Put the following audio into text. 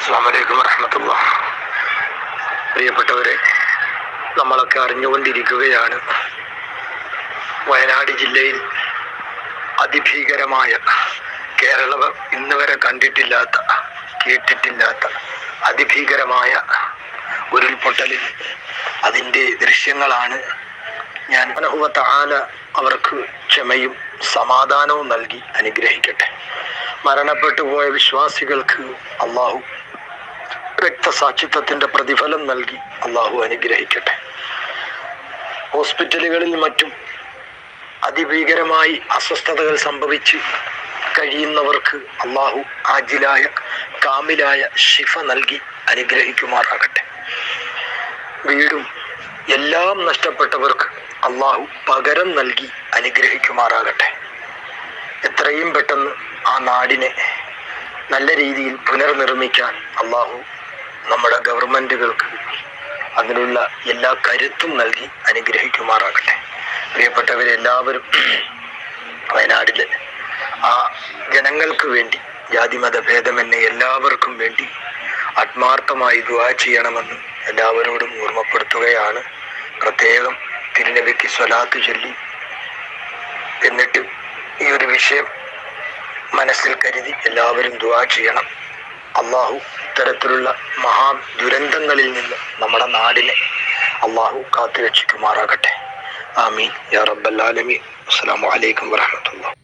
അസ്സലാമു അലൈക്കും വറഹ്മത്തുള്ളാഹി. പ്രിയപ്പെട്ടവരെ, നമ്മളൊക്കെ അറിഞ്ഞുകൊണ്ടിരിക്കുകയാണ് വയനാട് ജില്ലയിൽ അതിഭീകരമായ, കേരളം ഇന്ന് വരെ കണ്ടിട്ടില്ലാത്ത, കേട്ടിട്ടില്ലാത്ത അതിഭീകരമായ ഉരുൾപൊട്ടലിൽ അതിൻ്റെ ദൃശ്യങ്ങളാണ് ഞാൻ. സുബ്ഹാനഹു വ തആല അവർക്ക് ക്ഷമയും സമാധാനവും നൽകി അനുഗ്രഹിക്കട്ടെ. മരണപ്പെട്ടു പോയ വിശ്വാസികൾക്ക് അള്ളാഹു രക്തസാക്ഷിത്വത്തിന്റെ പ്രതിഫലം നൽകി അള്ളാഹു അനുഗ്രഹിക്കട്ടെ. ഹോസ്പിറ്റലുകളിൽ മറ്റും അതിഭീകരമായി അസ്വസ്ഥതകൾ സംഭവിച്ച് കഴിയുന്നവർക്ക് അള്ളാഹു ആജിലായ കാമിലായ ശിഫ നൽകി അനുഗ്രഹിക്കുമാറാകട്ടെ. വീടും എല്ലാം നഷ്ടപ്പെട്ടവർക്ക് അള്ളാഹു പകരം നൽകി അനുഗ്രഹിക്കുമാറാകട്ടെ. എത്രയും പെട്ടെന്ന് ആ നാടിനെ നല്ല രീതിയിൽ പുനർനിർമ്മിക്കാൻ അള്ളാഹു നമ്മുടെ ഗവൺമെൻറ്റുകൾക്ക് അതിനുള്ള എല്ലാ കരുത്തും നൽകി അനുഗ്രഹിക്കുമാറാകട്ടെ. പ്രിയപ്പെട്ടവരെല്ലാവരും വയനാടിലെ ആ ജനങ്ങൾക്ക് വേണ്ടി, ജാതിമത ഭേദമെന്നെ എല്ലാവർക്കും വേണ്ടി ആത്മാർത്ഥമായി ദുആ ചെയ്യണമെന്ന് എല്ലാവരോടും ഓർമ്മപ്പെടുത്തുകയാണ്. പ്രത്യേകം തിരുനബിക്ക് സ്വലാത്ത് ചൊല്ലി എന്നിട്ട് ഈ ഒരു വിഷയം മനസ്സിൽ കരുതി എല്ലാവരും ദുആ ചെയ്യണം. അള്ളാഹു ഇത്തരത്തിലുള്ള മഹാ ദുരന്തങ്ങളിൽ നിന്ന് നമ്മുടെ നാടിനെ അള്ളാഹു കാത്തുരക്ഷിക്കുമാറാകട്ടെ. ആമീൻ യാ റബ്ബൽ ആലമീൻ. അസ്സലാമു അലൈക്കും വറഹ്മത്തുള്ളാഹി.